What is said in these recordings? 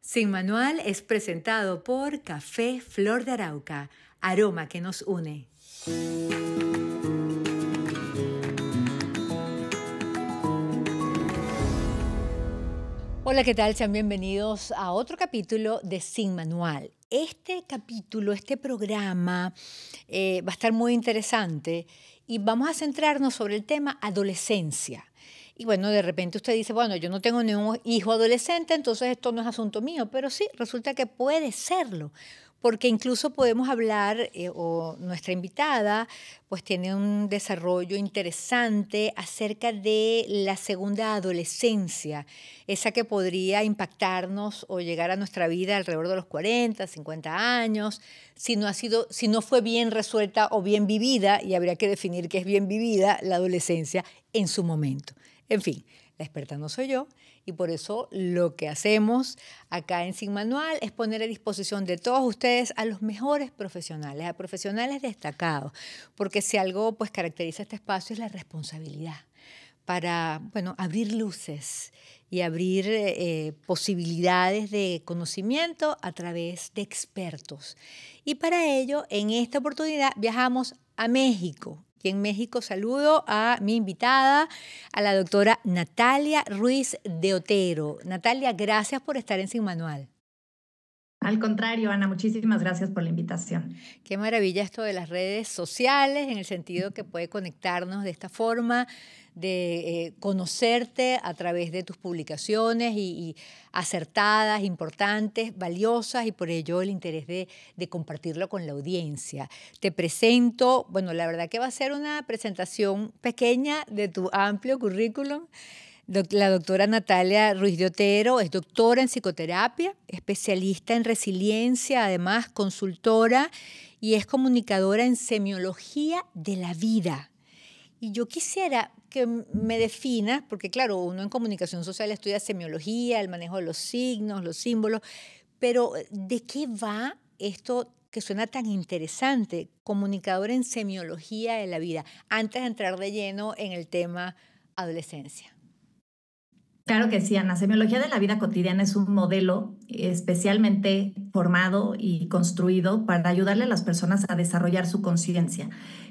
Sin Manual es presentado por Café Flor de Arauca, aroma que nos une. Hola, ¿qué tal? Sean bienvenidos a otro capítulo de Sin Manual. Este capítulo, este programa va a estar muy interesante y vamos a centrarnos sobre el tema adolescencia. Y bueno, de repente usted dice, bueno, yo no tengo ningún hijo adolescente, entonces esto no es asunto mío. Pero sí, resulta que puede serlo, porque incluso podemos hablar, o nuestra invitada, pues tiene un desarrollo interesante acerca de la segunda adolescencia, esa que podría impactarnos o llegar a nuestra vida alrededor de los 40, 50 años, si no fue bien resuelta o bien vivida, y habría que definir qué es bien vivida la adolescencia en su momento. En fin, la experta no soy yo y por eso lo que hacemos acá en Sin Manual es poner a disposición de todos ustedes a los mejores profesionales, a profesionales destacados, porque si algo pues caracteriza este espacio es la responsabilidad para, bueno, abrir luces y abrir posibilidades de conocimiento a través de expertos. Y para ello, en esta oportunidad viajamos a México. Y en México saludo a mi invitada, a la doctora Natalia Ruiz de Otero. Natalia, gracias por estar en Sin Manual. Al contrario, Ana, muchísimas gracias por la invitación. Qué maravilla esto de las redes sociales, en el sentido que puede conectarnos de esta forma, de conocerte a través de tus publicaciones y acertadas, importantes, valiosas, y por ello el interés de compartirlo con la audiencia. Te presento, bueno, la verdad que va a ser una presentación pequeña de tu amplio currículum. La doctora Natalia Ruiz de Otero es doctora en psicoterapia, especialista en resiliencia, además consultora y es comunicadora en semiología de la vida. Y yo quisiera que me definas, porque claro, uno en comunicación social estudia semiología, el manejo de los signos, los símbolos, pero ¿de qué va esto que suena tan interesante? Comunicadora en semiología de la vida, antes de entrar de lleno en el tema adolescencia. Claro que sí, Ana. Semiología de la vida cotidiana es un modelo especialmente formado y construido para ayudarle a las personas a desarrollar su conciencia.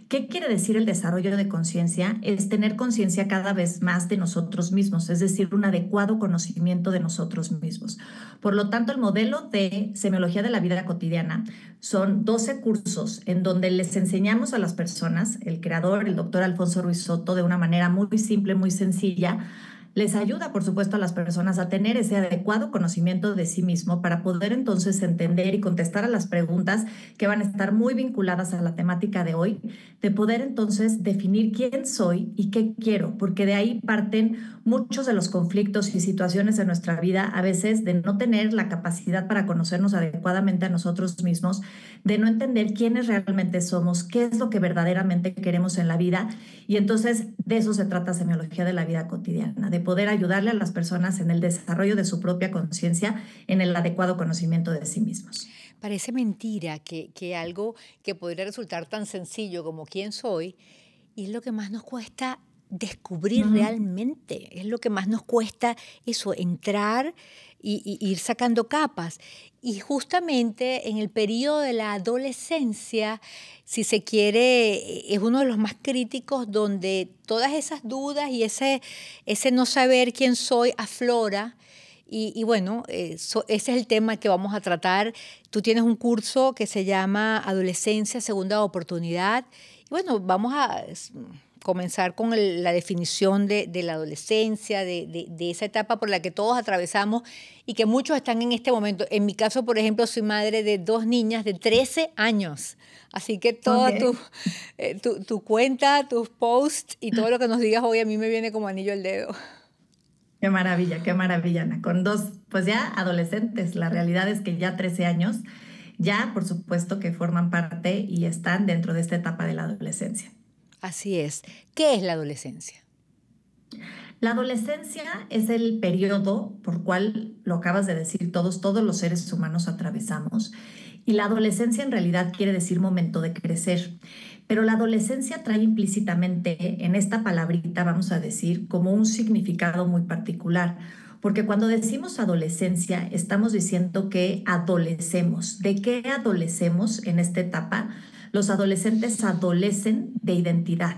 ¿Qué quiere decir el desarrollo de conciencia? Es tener conciencia cada vez más de nosotros mismos, es decir, un adecuado conocimiento de nosotros mismos. Por lo tanto, el modelo de semiología de la vida cotidiana son 12 cursos en donde les enseñamos a las personas, el creador, el doctor Alfonso Ruiz Soto, de una manera muy simple, muy sencilla, les ayuda, por supuesto, a las personas a tener ese adecuado conocimiento de sí mismo para poder entonces entender y contestar a las preguntas que van a estar muy vinculadas a la temática de hoy, de poder entonces definir quién soy y qué quiero, porque de ahí parten muchos de los conflictos y situaciones de nuestra vida, a veces de no tener la capacidad para conocernos adecuadamente a nosotros mismos, de no entender quiénes realmente somos, qué es lo que verdaderamente queremos en la vida, y entonces de eso se trata Semiología de la vida cotidiana, de poder ayudarle a las personas en el desarrollo de su propia conciencia, en el adecuado conocimiento de sí mismos. Parece mentira que algo que podría resultar tan sencillo como quién soy, y es lo que más nos cuesta descubrir Ujú. realmente, es lo que más nos cuesta eso, entrar y ir sacando capas. Y justamente en el periodo de la adolescencia, si se quiere, es uno de los más críticos donde todas esas dudas y ese no saber quién soy aflora. Y bueno, ese es el tema que vamos a tratar. Tú tienes un curso que se llama Adolescencia, Segunda Oportunidad. Y bueno, vamos a comenzar con la definición de la adolescencia, de esa etapa por la que todos atravesamos y que muchos están en este momento. En mi caso, por ejemplo, soy madre de 2 niñas de 13 años. Así que Ok. toda tu cuenta, tus posts y todo lo que nos digas hoy a mí me viene como anillo al dedo. Qué maravilla, Ana. Con dos, pues ya adolescentes. La realidad es que ya 13 años, ya por supuesto que forman parte y están dentro de esta etapa de la adolescencia. Así es. ¿Qué es la adolescencia? La adolescencia es el periodo por cual, lo acabas de decir, todos los seres humanos atravesamos. Y la adolescencia en realidad quiere decir momento de crecer. Pero la adolescencia trae implícitamente en esta palabrita, vamos a decir, como un significado muy particular, porque cuando decimos adolescencia, estamos diciendo que adolecemos. ¿De qué adolecemos en esta etapa? Los adolescentes adolecen de identidad.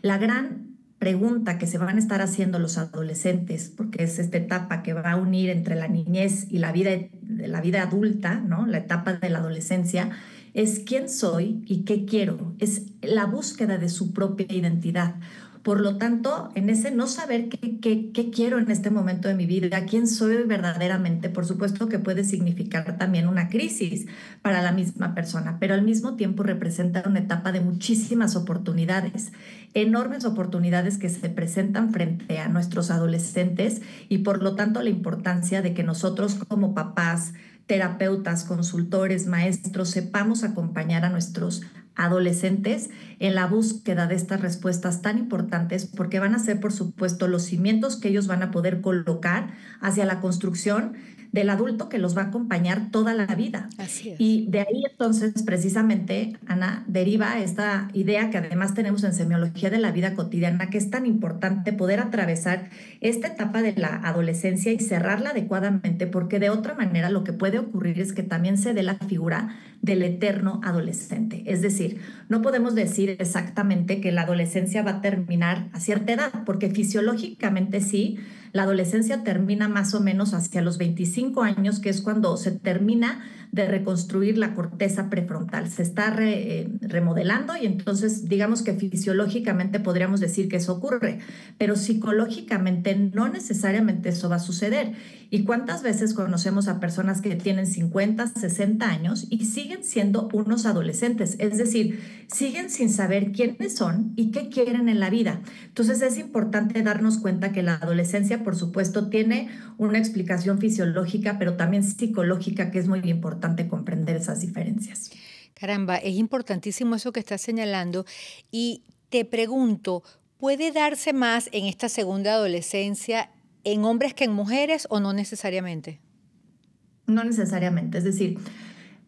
La gran pregunta que se van a estar haciendo los adolescentes, porque es esta etapa que va a unir entre la niñez y la vida adulta, ¿no? La etapa de la adolescencia, es quién soy y qué quiero. Es la búsqueda de su propia identidad. Por lo tanto, en ese no saber qué quiero en este momento de mi vida, quién soy verdaderamente, por supuesto que puede significar también una crisis para la misma persona, pero al mismo tiempo representa una etapa de muchísimas oportunidades, enormes oportunidades que se presentan frente a nuestros adolescentes y por lo tanto la importancia de que nosotros como papás, terapeutas, consultores, maestros, sepamos acompañar a nuestros adolescentes en la búsqueda de estas respuestas tan importantes porque van a ser, por supuesto, los cimientos que ellos van a poder colocar hacia la construcción del adulto que los va a acompañar toda la vida. Así es. Y de ahí entonces, precisamente, Ana, deriva esta idea que además tenemos en semiología de la vida cotidiana, que es tan importante poder atravesar esta etapa de la adolescencia y cerrarla adecuadamente, porque de otra manera lo que puede ocurrir es que también se dé la figura del eterno adolescente. Es decir, no podemos decir exactamente que la adolescencia va a terminar a cierta edad, porque fisiológicamente sí, la adolescencia termina más o menos hacia los 25 años, que es cuando se termina de reconstruir la corteza prefrontal. Se está remodelando y entonces digamos que fisiológicamente podríamos decir que eso ocurre, pero psicológicamente no necesariamente eso va a suceder. ¿Y cuántas veces conocemos a personas que tienen 50, 60 años y siguen siendo unos adolescentes? Es decir, siguen sin saber quiénes son y qué quieren en la vida. Entonces es importante darnos cuenta que la adolescencia, por supuesto, tiene una explicación fisiológica, pero también psicológica, que es muy importante comprender esas diferencias. Caramba, es importantísimo eso que estás señalando y te pregunto, ¿puede darse más en esta segunda adolescencia en hombres que en mujeres o no necesariamente? No necesariamente, es decir,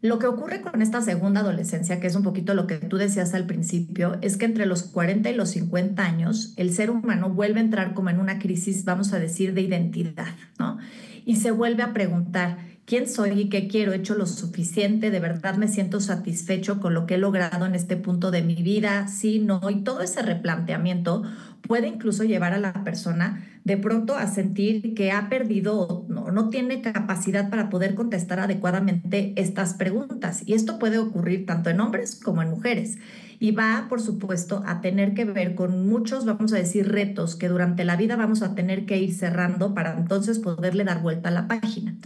lo que ocurre con esta segunda adolescencia, que es un poquito lo que tú decías al principio, es que entre los 40 y los 50 años el ser humano vuelve a entrar como en una crisis, vamos a decir, de identidad, ¿no? Y se vuelve a preguntar, ¿quién soy y qué quiero? ¿He hecho lo suficiente? ¿De verdad me siento satisfecho con lo que he logrado en este punto de mi vida? Sí, no. Y todo ese replanteamiento puede incluso llevar a la persona de pronto a sentir que ha perdido o no tiene capacidad para poder contestar adecuadamente estas preguntas. Y esto puede ocurrir tanto en hombres como en mujeres. Y va, por supuesto, a tener que ver con muchos, vamos a decir, retos que durante la vida vamos a tener que ir cerrando para entonces poderle dar vuelta a la página.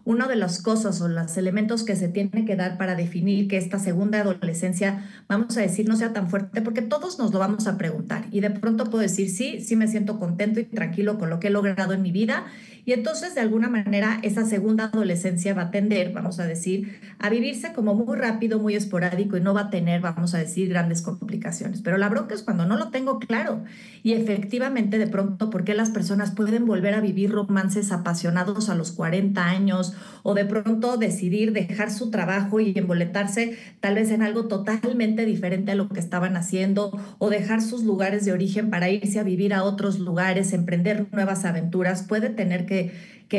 Una de las cosas o los elementos que se tiene que dar para definir que esta segunda adolescencia, vamos a decir, no sea tan fuerte, porque todos nos lo vamos a preguntar y de pronto puedo decir, sí, sí me siento contento y tranquilo con lo que he logrado en mi vida y entonces de alguna manera esa segunda adolescencia va a tender, vamos a decir, a vivirse como muy rápido, muy esporádico y no va a tener, vamos a decir, grandes complicaciones. Pero la bronca es cuando no lo tengo claro y efectivamente de pronto, ¿por qué las personas pueden volver a vivir romances apasionados a los 40 años? O de pronto decidir dejar su trabajo y emboletarse tal vez en algo totalmente diferente a lo que estaban haciendo, o dejar sus lugares de origen para irse a vivir a otros lugares, emprender nuevas aventuras, puede tener que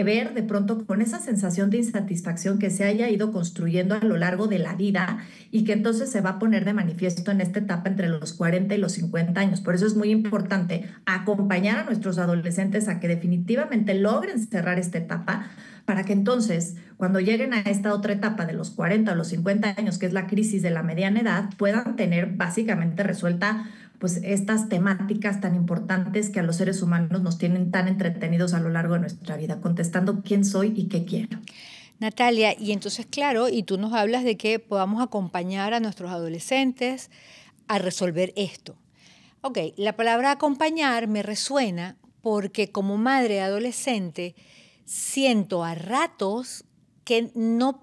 ver de pronto con esa sensación de insatisfacción que se haya ido construyendo a lo largo de la vida y que entonces se va a poner de manifiesto en esta etapa entre los 40 y los 50 años. Por eso es muy importante acompañar a nuestros adolescentes a que definitivamente logren cerrar esta etapa para que entonces, cuando lleguen a esta otra etapa de los 40 o los 50 años, que es la crisis de la mediana edad, puedan tener básicamente resuelta pues estas temáticas tan importantes que a los seres humanos nos tienen tan entretenidos a lo largo de nuestra vida, contestando quién soy y qué quiero. Natalia, y entonces, claro, y tú nos hablas de que podamos acompañar a nuestros adolescentes a resolver esto. Ok, la palabra acompañar me resuena porque como madre adolescente siento a ratos que no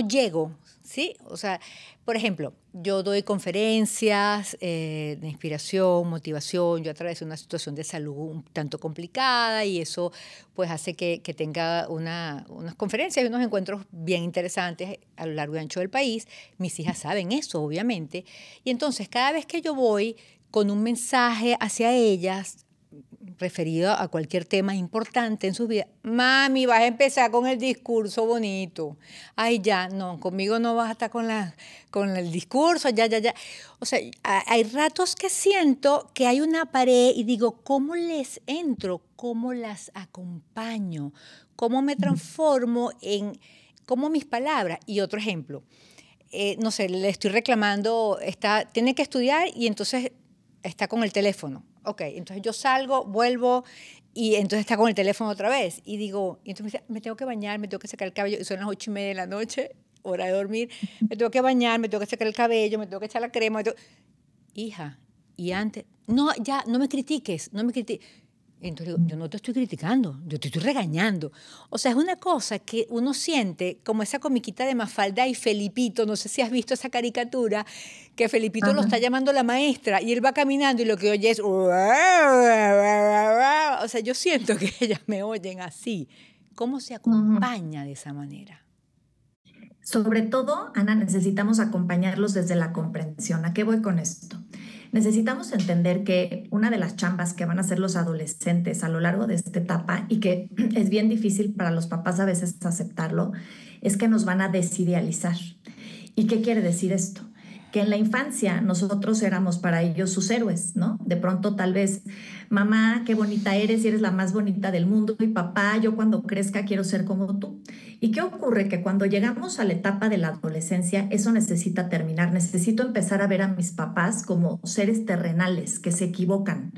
llego, ¿sí? O sea, por ejemplo, yo doy conferencias de inspiración, motivación, yo atravesé una situación de salud un tanto complicada y eso pues hace que tenga unas conferencias y unos encuentros bien interesantes a lo largo y ancho del país. Mis hijas saben eso, obviamente. Y entonces cada vez que yo voy con un mensaje hacia ellas, referido a cualquier tema importante en su vida. Mami, vas a empezar con el discurso bonito. Ay, ya, no, conmigo no vas a estar con el discurso, ya. O sea, hay ratos que siento que hay una pared y digo, ¿cómo les entro? ¿Cómo las acompaño? ¿Cómo me transformo en, cómo mis palabras? Y otro ejemplo, no sé, le estoy reclamando, tiene que estudiar y entonces está con el teléfono. Ok, entonces yo salgo, vuelvo y entonces está con el teléfono otra vez. Y digo, y entonces me dice, me tengo que bañar, me tengo que secar el cabello. Y son las 8:30 de la noche, hora de dormir. Me tengo que bañar, me tengo que secar el cabello, me tengo que echar la crema. Hija, y antes, no, ya, no me critiques, no me critiques. Entonces digo, yo no te estoy criticando, yo te estoy regañando. O sea, es una cosa que uno siente como esa comiquita de Mafalda y Felipito, no sé si has visto esa caricatura, que Felipito lo está llamando la maestra y él va caminando y lo que oye es... O sea, yo siento que ellas me oyen así. ¿Cómo se acompaña de esa manera? Sobre todo, Ana, necesitamos acompañarlos desde la comprensión. ¿A qué voy con esto? Necesitamos entender que una de las chambas que van a hacer los adolescentes a lo largo de esta etapa y que es bien difícil para los papás a veces aceptarlo, es que nos van a desidealizar. ¿Y qué quiere decir esto? Que en la infancia nosotros éramos para ellos sus héroes, ¿no? De pronto tal vez, mamá, qué bonita eres y eres la más bonita del mundo, y papá, yo cuando crezca quiero ser como tú. ¿Y qué ocurre? Que cuando llegamos a la etapa de la adolescencia, eso necesita terminar. Necesito empezar a ver a mis papás como seres terrenales que se equivocan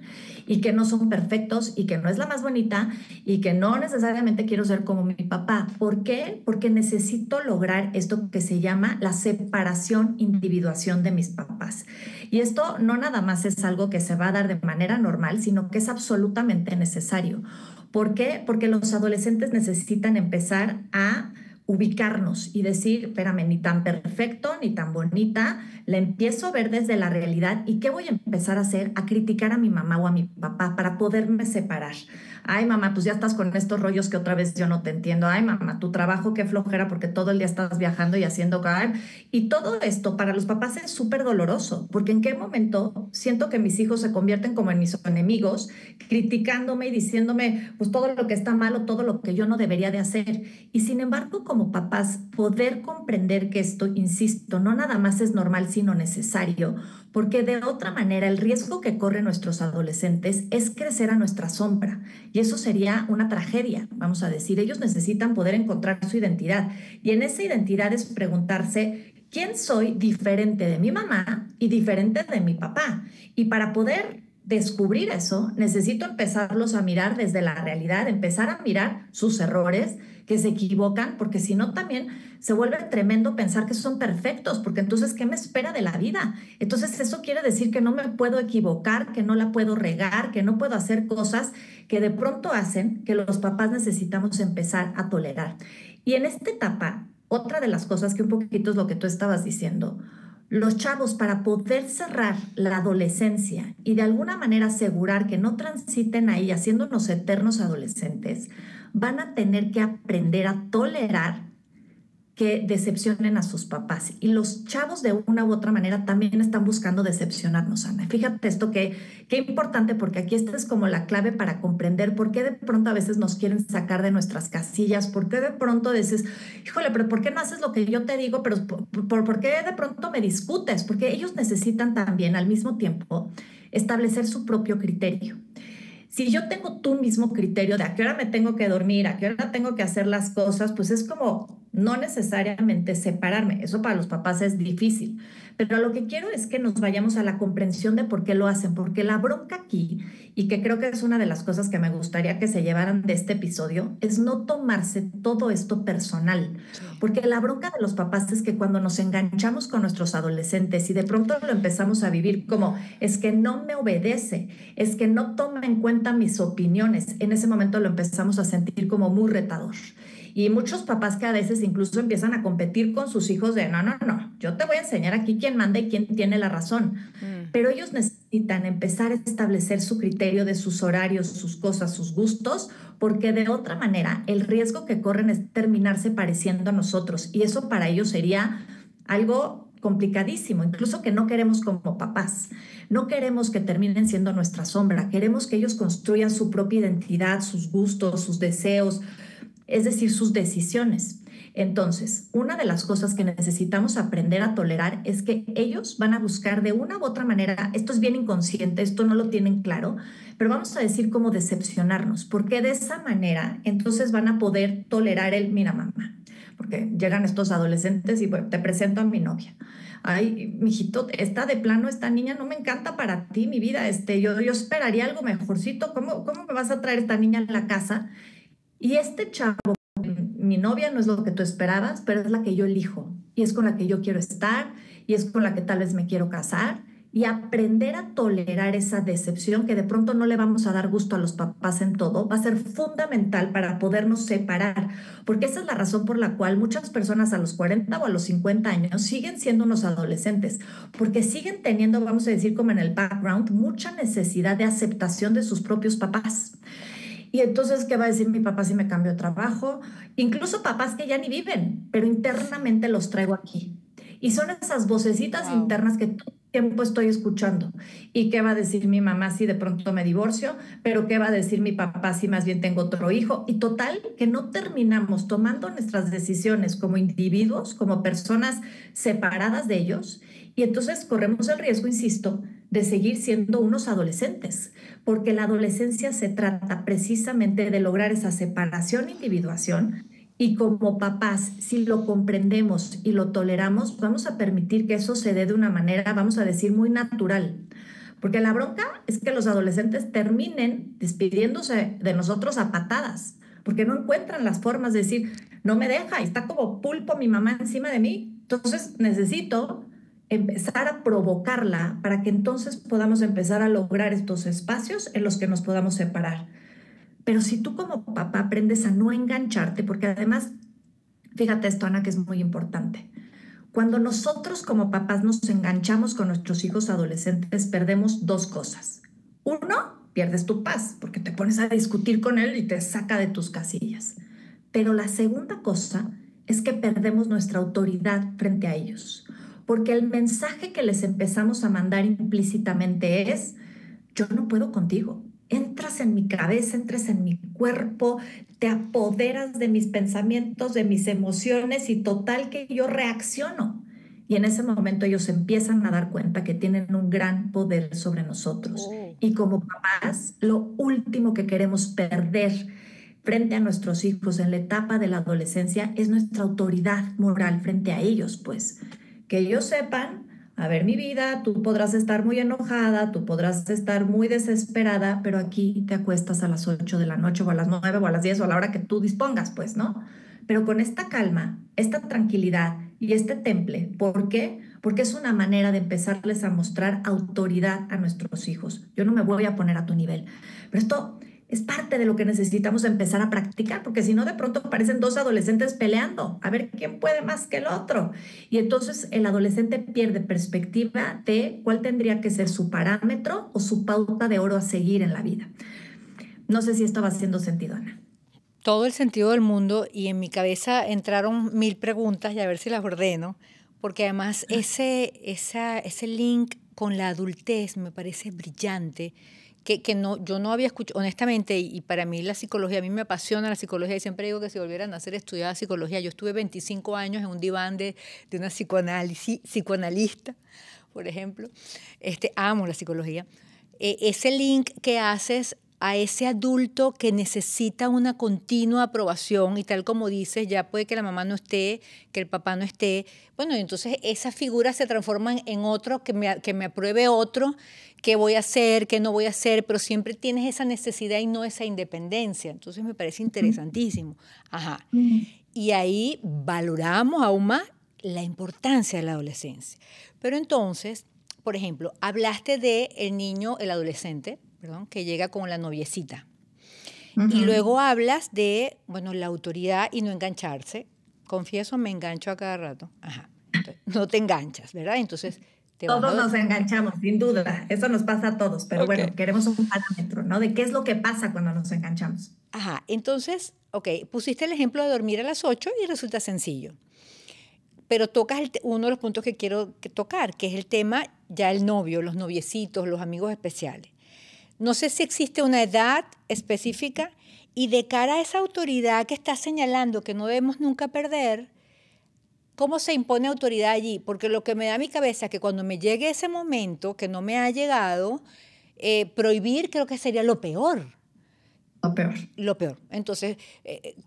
y que no son perfectos y que no es la más bonita y que no necesariamente quiero ser como mi papá. ¿Por qué? Porque necesito lograr esto que se llama la separación, individuación de mis papás. Y esto no nada más es algo que se va a dar de manera normal, sino que es absolutamente necesario. ¿Por qué? Porque los adolescentes necesitan empezar a ubicarnos y decir, espérame, ni tan perfecto, ni tan bonita, la empiezo a ver desde la realidad y qué voy a empezar a hacer, a criticar a mi mamá o a mi papá para poderme separar. Ay, mamá, pues ya estás con estos rollos que otra vez yo no te entiendo. Ay, mamá, tu trabajo qué flojera porque todo el día estás viajando y haciendo caer. Y todo esto para los papás es súper doloroso, porque en qué momento siento que mis hijos se convierten como en mis enemigos, criticándome y diciéndome pues todo lo que está mal o todo lo que yo no debería de hacer. Y sin embargo, como papás, poder comprender que esto, insisto, no nada más es normal, sino necesario, porque de otra manera el riesgo que corren nuestros adolescentes es crecer a nuestra sombra. Y eso sería una tragedia, vamos a decir. Ellos necesitan poder encontrar su identidad. Y en esa identidad es preguntarse, ¿quién soy diferente de mi mamá y diferente de mi papá? Y para poder descubrir eso, necesito empezarlos a mirar desde la realidad, empezar a mirar sus errores, que se equivocan, porque si no también se vuelve tremendo pensar que son perfectos, porque entonces, ¿qué me espera de la vida? Entonces eso quiere decir que no me puedo equivocar, que no la puedo regar, que no puedo hacer cosas que de pronto hacen que los papás necesitamos empezar a tolerar. Y en esta etapa, otra de las cosas que un poquito es lo que tú estabas diciendo, los chavos para poder cerrar la adolescencia y de alguna manera asegurar que no transiten ahí haciéndonos eternos adolescentes, van a tener que aprender a tolerar que decepcionen a sus papás. Y los chavos de una u otra manera también están buscando decepcionarnos, Ana. Fíjate esto qué importante, porque aquí esta es como la clave para comprender por qué de pronto a veces nos quieren sacar de nuestras casillas, por qué de pronto dices, híjole, pero ¿por qué no haces lo que yo te digo? Pero ¿por qué de pronto me discutes? Porque ellos necesitan también al mismo tiempo establecer su propio criterio. Si yo tengo tu mismo criterio de a qué hora me tengo que dormir, a qué hora tengo que hacer las cosas, pues es como no necesariamente separarme. Eso para los papás es difícil. Pero lo que quiero es que nos vayamos a la comprensión de por qué lo hacen, porque la bronca aquí, y que creo que es una de las cosas que me gustaría que se llevaran de este episodio, es no tomarse todo esto personal. Sí. Porque la bronca de los papás es que cuando nos enganchamos con nuestros adolescentes y de pronto lo empezamos a vivir como es que no me obedece, es que no toma en cuenta mis opiniones, en ese momento lo empezamos a sentir como muy retador. Y muchos papás que a veces incluso empiezan a competir con sus hijos de no, yo te voy a enseñar aquí quién manda y quién tiene la razón. Pero ellos necesitan empezar a establecer su criterio de sus horarios, sus cosas, sus gustos, porque de otra manera el riesgo que corren es terminarse pareciendo a nosotros. Y eso para ellos sería algo complicadísimo, incluso que no queremos como papás. No queremos que terminen siendo nuestra sombra, queremos que ellos construyan su propia identidad, sus gustos, sus deseos, es decir, sus decisiones. Entonces, una de las cosas que necesitamos aprender a tolerar es que ellos van a buscar de una u otra manera, esto es bien inconsciente, esto no lo tienen claro, pero vamos a decir cómo decepcionarnos, porque de esa manera entonces van a poder tolerar el, mira mamá, porque llegan estos adolescentes y bueno, te presento a mi novia. Ay, mijito, está de plano, esta niña no me encanta para ti, mi vida, yo esperaría algo mejorcito, ¿cómo me vas a traer esta niña a la casa? Y este chavo, mi novia no es lo que tú esperabas, pero es la que yo elijo y es con la que yo quiero estar y es con la que tal vez me quiero casar y aprender a tolerar esa decepción que de pronto no le vamos a dar gusto a los papás en todo, va a ser fundamental para podernos separar, porque esa es la razón por la cual muchas personas a los 40 o a los 50 años siguen siendo unos adolescentes, porque siguen teniendo, vamos a decir como en el background, mucha necesidad de aceptación de sus propios papás. Y entonces, ¿qué va a decir mi papá si me cambio de trabajo? Incluso papás que ya ni viven, pero internamente los traigo aquí. Y son esas vocecitas Wow. internas que todo el tiempo estoy escuchando. ¿Y qué va a decir mi mamá si de pronto me divorcio? ¿Pero qué va a decir mi papá si más bien tengo otro hijo? Y total, que no terminamos tomando nuestras decisiones como individuos, como personas separadas de ellos. Y entonces corremos el riesgo, insisto, de seguir siendo unos adolescentes porque la adolescencia se trata precisamente de lograr esa separación, individuación, y como papás, si lo comprendemos y lo toleramos, vamos a permitir que eso se dé de una manera, vamos a decir, muy natural. Porque la bronca es que los adolescentes terminen despidiéndose de nosotros a patadas, porque no encuentran las formas de decir, no me deja, está como pulpo mi mamá encima de mí, entonces necesito empezar a provocarla para que entonces podamos empezar a lograr estos espacios en los que nos podamos separar. Pero si tú como papá aprendes a no engancharte, porque además, fíjate esto, Ana, que es muy importante. Cuando nosotros como papás nos enganchamos con nuestros hijos adolescentes, perdemos dos cosas. Uno, pierdes tu paz, porque te pones a discutir con él y te saca de tus casillas. Pero la segunda cosa es que perdemos nuestra autoridad frente a ellos, porque el mensaje que les empezamos a mandar implícitamente es, yo no puedo contigo. Entras en mi cabeza, entras en mi cuerpo, te apoderas de mis pensamientos, de mis emociones y total que yo reacciono. Y en ese momento ellos empiezan a dar cuenta que tienen un gran poder sobre nosotros. Oh. Y como papás, lo último que queremos perder frente a nuestros hijos en la etapa de la adolescencia es nuestra autoridad moral frente a ellos, pues. Que ellos sepan, a ver, mi vida, tú podrás estar muy enojada, tú podrás estar muy desesperada, pero aquí te acuestas a las 8 de la noche o a las 9 o a las 10 o a la hora que tú dispongas, pues, ¿no? Pero con esta calma, esta tranquilidad y este temple, ¿por qué? Porque es una manera de empezarles a mostrar autoridad a nuestros hijos. Yo no me voy a poner a tu nivel, pero esto es parte de lo que necesitamos empezar a practicar, porque si no, de pronto parecen dos adolescentes peleando, a ver quién puede más que el otro. Y entonces el adolescente pierde perspectiva de cuál tendría que ser su parámetro o su pauta de oro a seguir en la vida. No sé si esto va haciendo sentido, Ana. Todo el sentido del mundo y en mi cabeza entraron 1000 preguntas y a ver si las ordeno, porque además ese link con la adultez me parece brillante, que no, yo no había escuchado, honestamente, y para mí la psicología, a mí me apasiona la psicología y siempre digo que si volvieran a hacer estudiar psicología, yo estuve 25 años en un diván de una psicoanalista, por ejemplo, amo la psicología. Ese link que haces a ese adulto que necesita una continua aprobación y tal como dices, ya puede que la mamá no esté, que el papá no esté, bueno, y entonces esas figuras se transforman en otro, que me apruebe otro, qué voy a hacer, qué no voy a hacer, pero siempre tienes esa necesidad y no esa independencia. Entonces me parece interesantísimo. Ajá. Y ahí valoramos aún más la importancia de la adolescencia. Pero entonces, por ejemplo, hablaste de el niño, el adolescente, perdón, que llega con la noviecita. Y luego hablas de, bueno, la autoridad y no engancharse. Confieso, me engancho a cada rato. Ajá. Entonces, no te enganchas, ¿verdad? Entonces, te vas Todos a... nos enganchamos, sin duda. Eso nos pasa a todos, pero Ok. bueno, queremos un parámetro, ¿no? De qué es lo que pasa cuando nos enganchamos. Ajá. Entonces, ok, pusiste el ejemplo de dormir a las 8 y resulta sencillo. pero tocas uno de los puntos que quiero tocar, que es el tema ya el novio, los noviecitos, los amigos especiales. No sé si existe una edad específica y de cara a esa autoridad que está señalando que no debemos nunca perder, ¿cómo se impone autoridad allí? Porque lo que me da a mi cabeza es que cuando me llegue ese momento, que no me ha llegado, prohibir creo que sería lo peor. Lo peor. Lo peor. Entonces,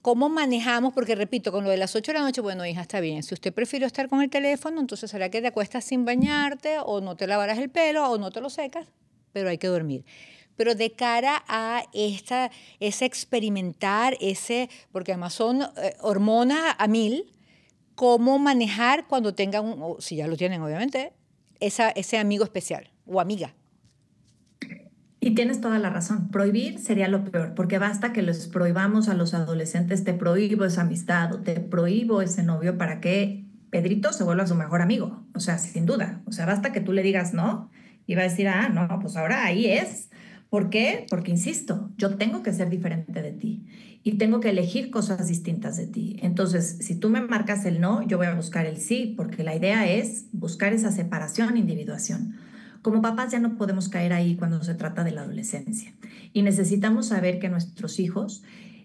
¿cómo manejamos? Porque repito, con lo de las 8 de la noche, bueno, hija, está bien. Si usted prefirió estar con el teléfono, entonces será que te acuestas sin bañarte o no te lavarás el pelo o no te lo secas, pero hay que dormir. Pero de cara a ese experimentar, porque además son hormonas a 1000, ¿cómo manejar cuando tengan, o si ya lo tienen obviamente, ese amigo especial o amiga? Y tienes toda la razón. Prohibir sería lo peor, porque basta que les prohibamos a los adolescentes, te prohíbo esa amistad o te prohíbo ese novio para que Pedrito se vuelva su mejor amigo. O sea, sin duda. O sea, basta que tú le digas no y va a decir, ah, no, pues ahora ahí es. ¿Por qué? Porque, insisto, yo tengo que ser diferente de ti y tengo que elegir cosas distintas de ti. Entonces, si tú me marcas el no, yo voy a buscar el sí, porque la idea es buscar esa separación, individuación. Como papás ya no podemos caer ahí cuando se trata de la adolescencia y necesitamos saber que nuestros hijos,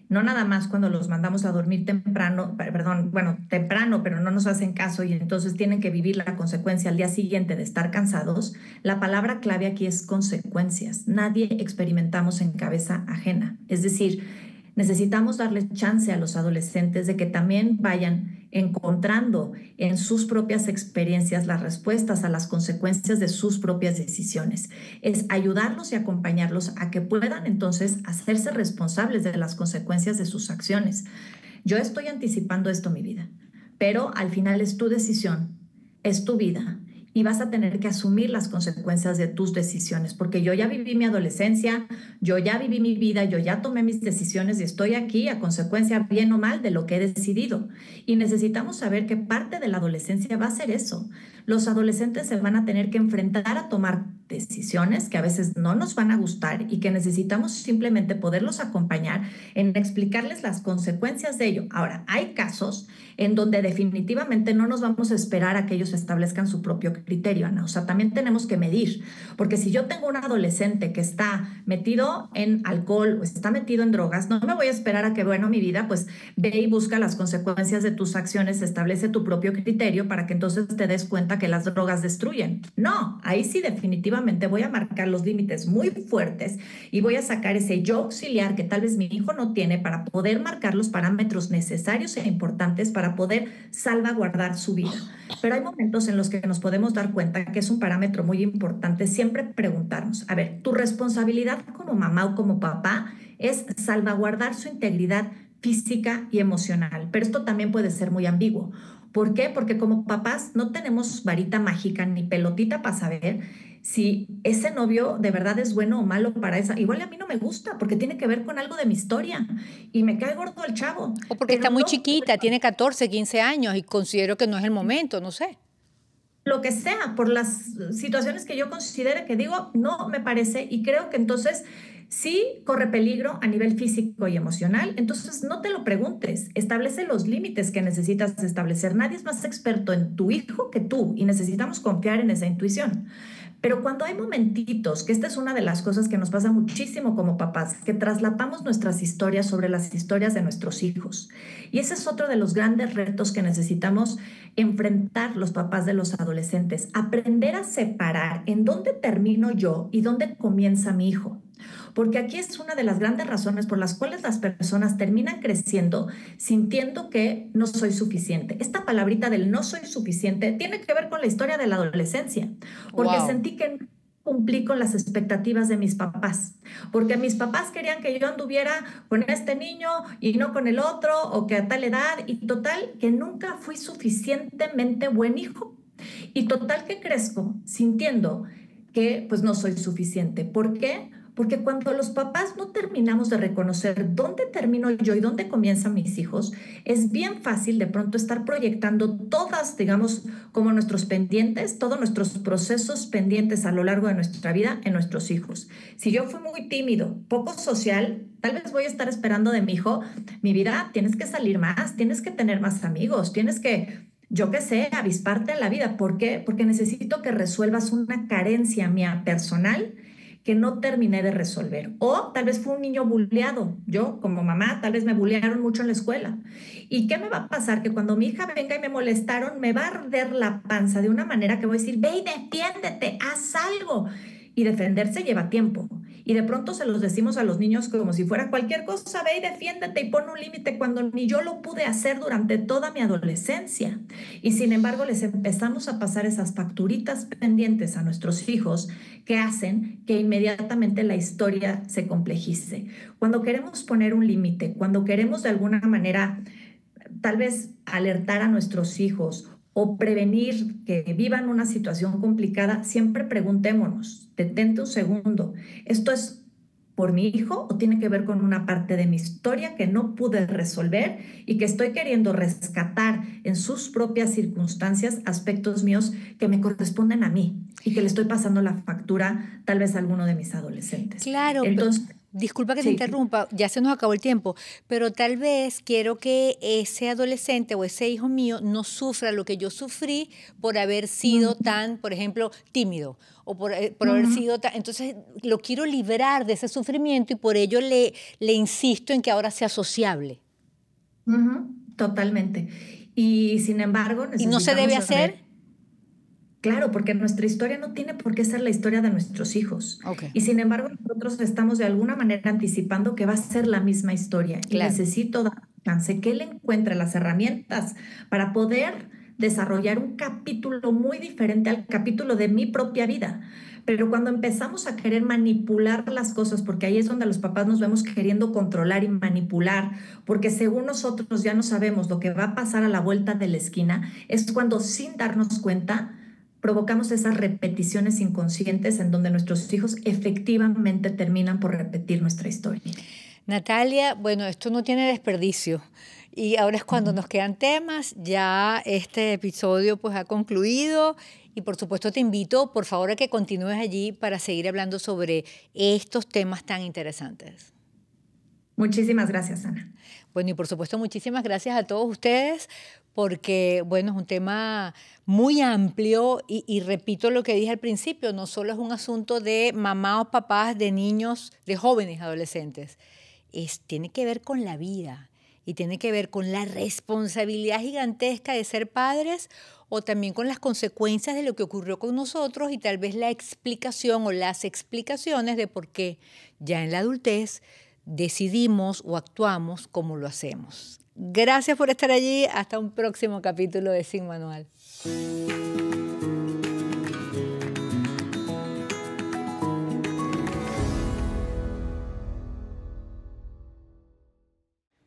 no nada más cuando los mandamos a dormir temprano, perdón, bueno, temprano, pero no nos hacen caso y entonces tienen que vivir la consecuencia al día siguiente de estar cansados, la palabra clave aquí es consecuencias. Nadie experimentamos en cabeza ajena. Es decir, necesitamos darle chance a los adolescentes de que también vayan encontrando en sus propias experiencias las respuestas a las consecuencias de sus propias decisiones. Es ayudarlos y acompañarlos a que puedan entonces hacerse responsables de las consecuencias de sus acciones. Yo estoy anticipando esto, mi vida, pero al final es tu decisión, es tu vida y vas a tener que asumir las consecuencias de tus decisiones, porque yo ya viví mi adolescencia, yo ya viví mi vida, yo ya tomé mis decisiones y estoy aquí a consecuencia, bien o mal, de lo que he decidido. Y necesitamos saber que parte de la adolescencia va a ser eso. Los adolescentes se van a tener que enfrentar a tomar decisiones que a veces no nos van a gustar y que necesitamos simplemente poderlos acompañar en explicarles las consecuencias de ello. Ahora, hay casos en donde definitivamente no nos vamos a esperar a que ellos establezcan su propio criterio, Ana. O sea, también tenemos que medir, porque si yo tengo un adolescente que está metido en alcohol o está metido en drogas, no me voy a esperar a que, bueno, mi vida, pues ve y busca las consecuencias de tus acciones, establece tu propio criterio para que entonces te des cuenta que las drogas destruyen. No, ahí sí definitivamente voy a marcar los límites muy fuertes y voy a sacar ese yo auxiliar que tal vez mi hijo no tiene para poder marcar los parámetros necesarios e importantes para poder salvaguardar su vida. Pero hay momentos en los que nos podemos dar cuenta que es un parámetro muy importante siempre preguntarnos, a ver, tu responsabilidad como mamá o como papá es salvaguardar su integridad física y emocional, pero esto también puede ser muy ambiguo. ¿Por qué? Porque como papás no tenemos varita mágica ni pelotita para saber si ese novio de verdad es bueno o malo para esa. Igual a mí no me gusta porque tiene que ver con algo de mi historia y me cae gordo el chavo. O porque Pero está muy no, chiquita, tiene 14, 15 años y considero que no es el momento, no sé. lo que sea, por las situaciones que yo considere que digo, no me parece y creo que entonces sí corre peligro a nivel físico y emocional, entonces no te lo preguntes, establece los límites que necesitas establecer. Nadie es más experto en tu hijo que tú y necesitamos confiar en esa intuición. Pero cuando hay momentitos, que esta es una de las cosas que nos pasa muchísimo como papás, que traslapamos nuestras historias sobre las historias de nuestros hijos. Y ese es otro de los grandes retos que necesitamos enfrentar los papás de los adolescentes, aprender a separar en dónde termino yo y dónde comienza mi hijo. Porque aquí es una de las grandes razones por las cuales las personas terminan creciendo sintiendo que no soy suficiente. Esta palabrita del no soy suficiente tiene que ver con la historia de la adolescencia, porque Wow. sentí que no cumplí con las expectativas de mis papás, porque mis papás querían que yo anduviera con este niño y no con el otro, o que a tal edad, y total que nunca fui suficientemente buen hijo, y total que crezco sintiendo que pues no soy suficiente. ¿Por qué? Porque cuando los papás no terminamos de reconocer dónde termino yo y dónde comienzan mis hijos, es bien fácil de pronto estar proyectando todas, digamos, como nuestros pendientes, todos nuestros procesos pendientes a lo largo de nuestra vida en nuestros hijos. Si yo fui muy tímido, poco social, tal vez voy a estar esperando de mi hijo, mi vida, tienes que salir más, tienes que tener más amigos, tienes que yo qué sé, avisparte en la vida. ¿Por qué? Porque necesito que resuelvas una carencia mía personal que no terminé de resolver. O tal vez fue un niño bulleado. Yo, como mamá, tal vez me bullearon mucho en la escuela. ¿Y qué me va a pasar? Que cuando mi hija venga y me molestaron, me va a arder la panza de una manera que voy a decir, ve y defiéndete, haz algo. Y defenderse lleva tiempo. Y de pronto se los decimos a los niños como si fuera cualquier cosa, ve y defiéndete y pon un límite cuando ni yo lo pude hacer durante toda mi adolescencia. Y sin embargo les empezamos a pasar esas facturitas pendientes a nuestros hijos que hacen que inmediatamente la historia se complejice. Cuando queremos poner un límite, cuando queremos de alguna manera tal vez alertar a nuestros hijos o prevenir que vivan una situación complicada, siempre preguntémonos, detente un segundo, ¿esto es por mi hijo o tiene que ver con una parte de mi historia que no pude resolver y que estoy queriendo rescatar en sus propias circunstancias aspectos míos que me corresponden a mí y que le estoy pasando la factura tal vez a alguno de mis adolescentes? Claro, Entonces, disculpa que te sí. interrumpa, ya se nos acabó el tiempo, pero tal vez quiero que ese adolescente o ese hijo mío no sufra lo que yo sufrí por haber sido tan, por ejemplo, tímido o por haber sido tan... Entonces, lo quiero librar de ese sufrimiento y por ello le insisto en que ahora sea sociable. Totalmente. Y sin embargo, ¿Y no se necesitamos debe saber, hacer? claro, porque nuestra historia no tiene por qué ser la historia de nuestros hijos. Ok, Y sin embargo, nosotros estamos de alguna manera anticipando que va a ser la misma historia. Y claro. necesito dar chance que él encuentre las herramientas para poder desarrollar un capítulo muy diferente al capítulo de mi propia vida. Pero cuando empezamos a querer manipular las cosas, porque ahí es donde los papás nos vemos queriendo controlar y manipular, porque según nosotros ya no sabemos lo que va a pasar a la vuelta de la esquina, es cuando sin darnos cuenta provocamos esas repeticiones inconscientes en donde nuestros hijos efectivamente terminan por repetir nuestra historia. Natalia, bueno, esto no tiene desperdicio. Y ahora es cuando nos quedan temas. Ya este episodio pues ha concluido y por supuesto te invito, por favor, a que continúes allí para seguir hablando sobre estos temas tan interesantes. Muchísimas gracias, Ana. Bueno, y por supuesto muchísimas gracias a todos ustedes porque, bueno, es un tema muy amplio y repito lo que dije al principio, no solo es un asunto de mamá o papás, de niños, de jóvenes adolescentes. Tiene que ver con la vida y tiene que ver con la responsabilidad gigantesca de ser padres o también con las consecuencias de lo que ocurrió con nosotros y tal vez la explicación o las explicaciones de por qué ya en la adultez decidimos o actuamos como lo hacemos. Gracias por estar allí. Hasta un próximo capítulo de Sin Manual.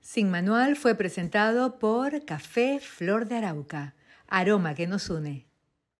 Sin Manual fue presentado por Café Flor de Arauca, aroma que nos une.